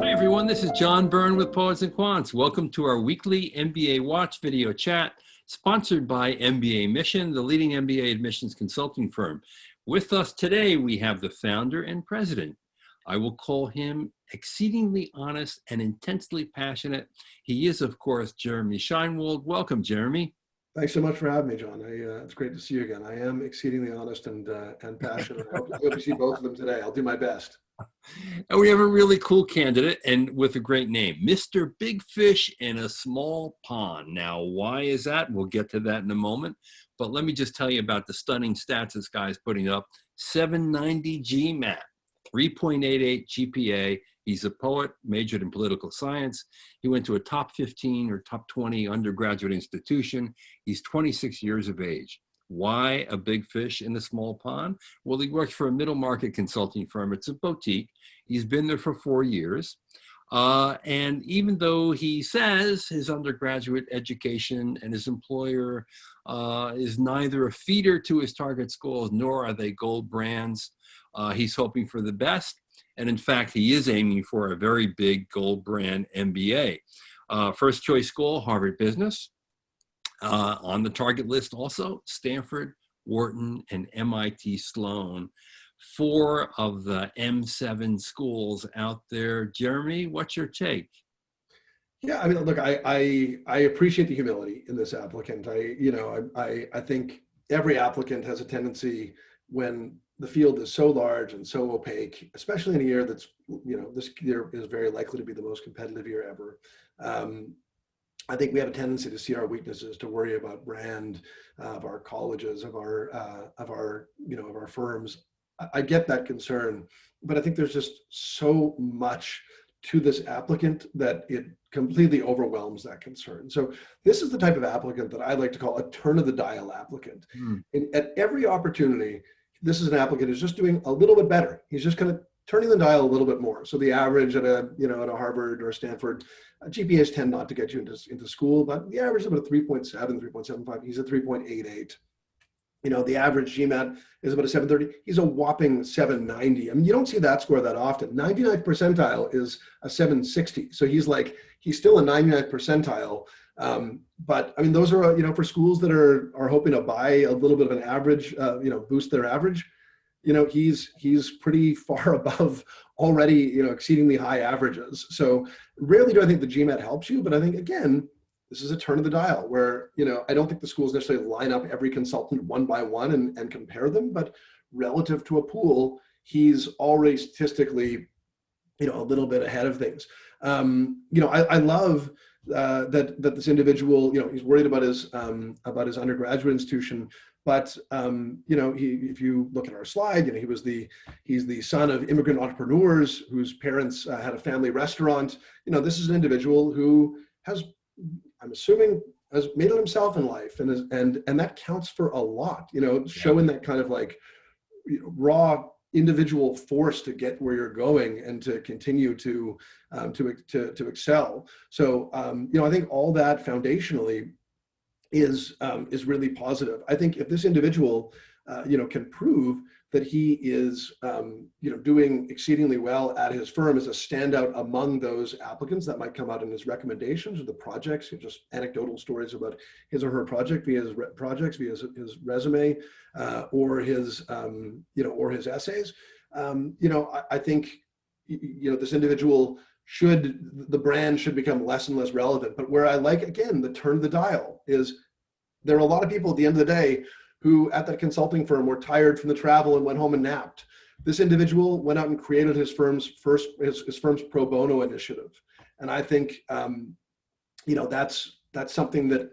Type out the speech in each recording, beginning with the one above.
Hi everyone, this is John Byrne with Poets and Quants. Welcome to our weekly MBA Watch video chat, sponsored by mbaMission, the leading MBA admissions consulting firm. With us today, we have the founder and president. I will call him exceedingly honest and intensely passionate. He is, of course, Jeremy Shinewald. Welcome, Jeremy. Thanks so much for having me, John. It's great to see you again. I am exceedingly honest and passionate. I hope you see both of them today. I'll do my best. And we have a really cool candidate and with a great name, Mr. Big Fish in a Small Pond. Now, why is that? We'll get to that in a moment. But let me just tell you about the stunning stats this guy's putting up. 790 GMAT, 3.88 GPA. He's a poet, majored in political science. He went to a top 15 or top 20 undergraduate institution. He's 26 years of age. Why a big fish in a small pond? Well, he works for a middle market consulting firm. It's a boutique. He's been there for 4 years. And even though he says his undergraduate education and his employer is neither a feeder to his target schools, nor are they gold brands, he's hoping for the best. And in fact, he is aiming for a very big gold brand MBA. First choice school, Harvard Business. On the target list also, Stanford, Wharton, and MIT Sloan. 4 of the M7 schools out there. Jeremy, what's your take? Yeah, I mean, look, I appreciate the humility in this applicant. I think every applicant has a tendency when the field is so large and so opaque, especially in a year that's, this year is very likely to be the most competitive year ever. I think we have a tendency to see our weaknesses, to worry about brand of our colleges, of our firms. I get that concern, but I think there's just so much to this applicant that it completely overwhelms that concern. So this is the type of applicant that I like to call a turn of the dial applicant. And at every opportunity, this is an applicant who's just doing a little bit better. He's just kind of turning the dial a little bit more. So the average at a Harvard or Stanford, GPAs tend not to get you into school, but the average is about a 3.7, 3.75. He's a 3.88. The average GMAT is about a 730. He's a whopping 790. I mean, you don't see that score that often. 99th percentile is a 760. So he's still a 99th percentile. But I mean, those are, for schools that are hoping to buy a little bit of an average, boost their average. He's pretty far above already, exceedingly high averages. So rarely do I think the GMAT helps you, but I think, again, this is a turn of the dial where, I don't think the schools necessarily line up every consultant one by one and compare them, but relative to a pool, he's already statistically, a little bit ahead of things. I love that this individual, he's worried about his undergraduate institution. But if you look at our slide, he's the son of immigrant entrepreneurs whose parents had a family restaurant. This is an individual who has, I'm assuming, has made it himself in life, and that counts for a lot. Showing that kind of raw individual force to get where you're going and to continue to excel. So I think all that foundationally is really positive. I think if this individual, can prove that he is, doing exceedingly well at his firm as a standout among those applicants that might come out in his recommendations or the projects, just anecdotal stories about his or her project via his resume, or his essays. I think, this individual the brand should become less and less relevant. But where I like, again, the turn of the dial is there are a lot of people at the end of the day who at that consulting firm were tired from the travel and went home and napped. This individual went out and created his firm's pro bono initiative. And I think, that's something that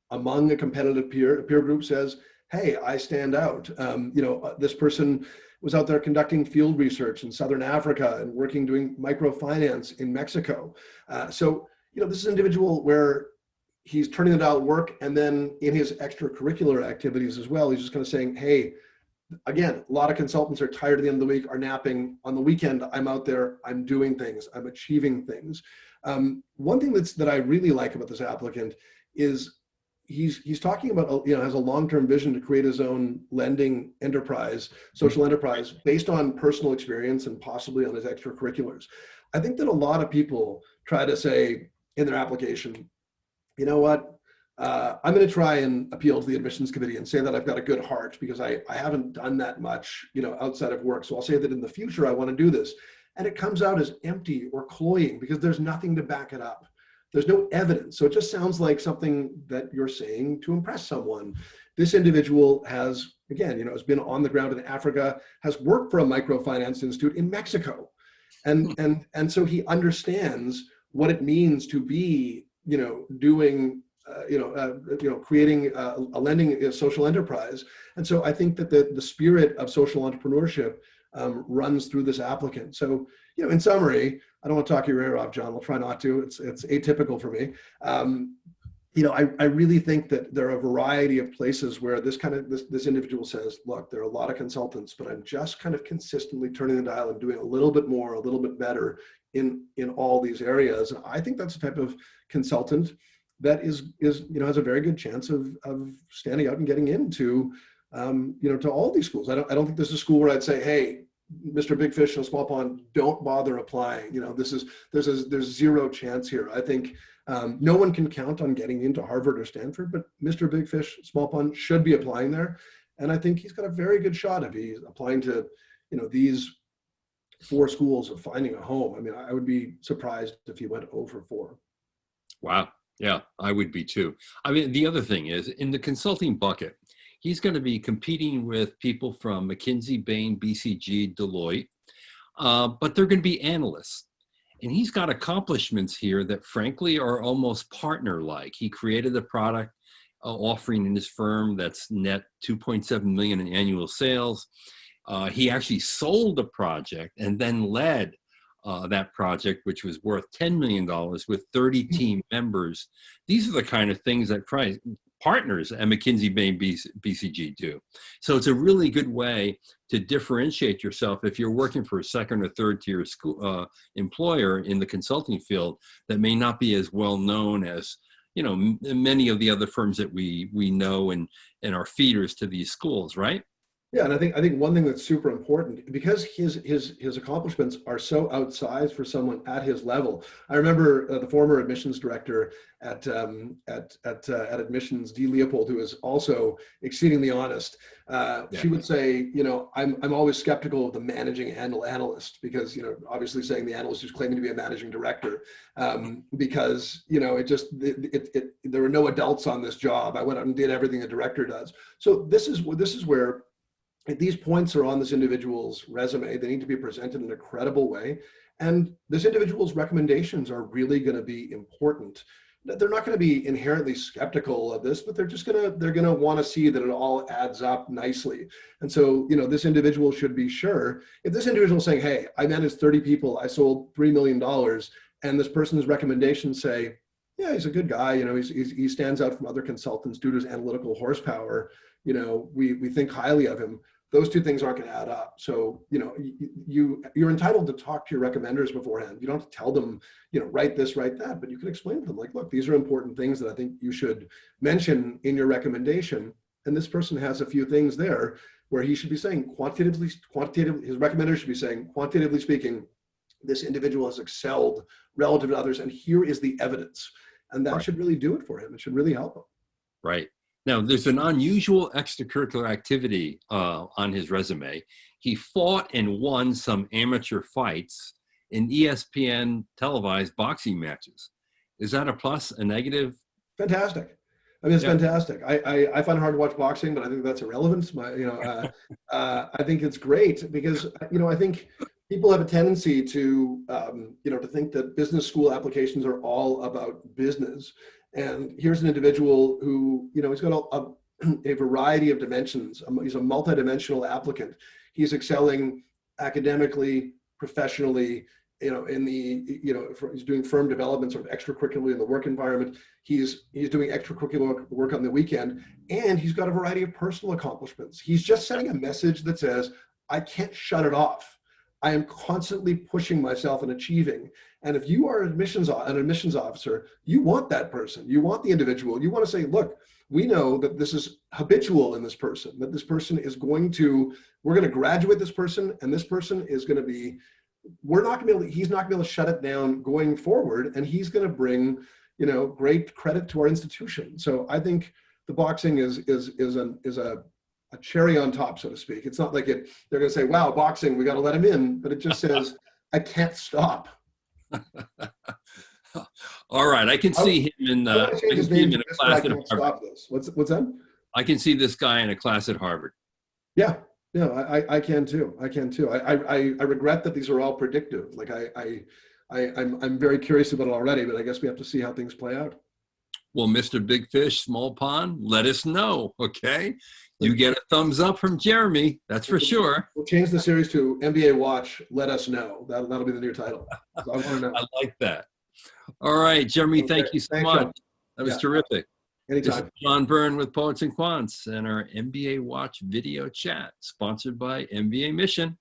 among a competitive peer group says, hey, I stand out. This person was out there conducting field research in Southern Africa and doing microfinance in Mexico. So this is an individual where he's turning the dial at work, and then in his extracurricular activities as well, he's just kind of saying, hey, again, a lot of consultants are tired at the end of the week, are napping. On the weekend, I'm out there, I'm doing things, I'm achieving things. One thing that I really like about this applicant is he's talking about, has a long-term vision to create his own lending enterprise, social enterprise based on personal experience and possibly on his extracurriculars. I think that a lot of people try to say in their application, you know what, I'm going to try and appeal to the admissions committee and say that I've got a good heart because I haven't done that much, outside of work. So I'll say that in the future I want to do this. And it comes out as empty or cloying because there's nothing to back it up. There's no evidence. So it just sounds like something that you're saying to impress someone. This individual has, again, has been on the ground in Africa, has worked for a microfinance institute in Mexico. And so he understands what it means to be, doing, creating a lending social enterprise. And so I think that the spirit of social entrepreneurship runs through this applicant. So, in summary, I don't want to talk your ear off, John. I'll try not to. It's atypical for me. I really think that there are a variety of places where this individual says, look, there are a lot of consultants, but I'm just kind of consistently turning the dial and doing a little bit more, a little bit better in all these areas. And I think that's the type of consultant that is has a very good chance of standing out and getting into to all these schools. I don't think there's a school where I'd say, hey, Mr. Big Fish in a Small Pond, don't bother applying. There's zero chance here. I think no one can count on getting into Harvard or Stanford, but Mr. Big Fish Small Pond should be applying there. And I think he's got a very good shot if he's applying to, these 4 schools of finding a home. I mean, I would be surprised if he went 0 for 4. Wow. Yeah, I would be too. I mean, the other thing is in the consulting bucket, he's going to be competing with people from McKinsey, Bain, BCG, Deloitte, but they're going to be analysts. And he's got accomplishments here that frankly are almost partner-like. He created a product offering in his firm that's net 2.7 million in annual sales. He actually sold a project and then led that project, which was worth $10 million with 30 team members. These are the kind of things that partners at McKinsey, Bain, BCG do. So it's a really good way to differentiate yourself if you're working for a second or third tier school employer in the consulting field that may not be as well known as many of the other firms that we know and are feeders to these schools, right? Yeah, and I think one thing that's super important, because his accomplishments are so outsized for someone at his level. I remember the former admissions director at admissions, Dee Leopold, who is also exceedingly honest. She would say, I'm always skeptical of the managing analyst because, obviously saying the analyst who's claiming to be a managing director, because there were no adults on this job. I went out and did everything the director does. So this is where. If these points are on this individual's resume, they need to be presented in a credible way. And this individual's recommendations are really going to be important. They're not going to be inherently skeptical of this, but they're going to want to see that it all adds up nicely. And so, this individual should be sure. If this individual is saying, hey, I managed 30 people, I sold $3 million, and this person's recommendations say, yeah, he's a good guy, he stands out from other consultants due to his analytical horsepower, we think highly of him. Those two things aren't going to add up. So, you're entitled to talk to your recommenders beforehand. You don't have to tell them, write this, write that, but you can explain to them like, look, these are important things that I think you should mention in your recommendation. And this person has a few things there where he should be saying quantitatively, his recommender should be saying, quantitatively speaking, this individual has excelled relative to others, and here is the evidence. And that should really do it for him. It should really help him. Right. Now, there's an unusual extracurricular activity on his resume. He fought and won some amateur fights in ESPN televised boxing matches. Is that a plus, a negative? Fantastic. I mean, it's fantastic. I find it hard to watch boxing, but I think that's irrelevant. I think it's great because, I think people have a tendency to, to think that business school applications are all about business. And here's an individual who, he's got a variety of dimensions. He's a multidimensional applicant. He's excelling academically, professionally, he's doing firm development, sort of extracurricularly in the work environment. He's doing extracurricular work on the weekend, and he's got a variety of personal accomplishments. He's just sending a message that says, I can't shut it off. I am constantly pushing myself and achieving. And if you are an admissions officer, you want that person. You want the individual. You want to say, look, we know that this is habitual in this person, that this person is going to, we're going to graduate this person, and this person is going to be, we're not going to be able to, he's not going to be able to shut it down going forward, and he's going to bring, you know, great credit to our institution. So I think the boxing is a cherry on top, so to speak. It's not like they're going to say, wow, boxing, we got to let him in, but it just says, I can't stop. All right, I can see him in I can see him in a class at Harvard. What's that? I can see this guy in a class at Harvard. Yeah, I can too. I regret that these are all predictive. Like I'm very curious about it already, but I guess we have to see how things play out. Well, Mr. Big Fish, Small Pond, let us know, okay? You get a thumbs up from Jeremy, that's for sure. We'll change the series to MBA Watch, Let Us Know. That'll be the new title. So I want to know. I like that. All right, Jeremy, thank you so much. John. That was terrific. Anytime. This is John Byrne with Poets and Quants and our MBA Watch video chat, sponsored by MBA Mission.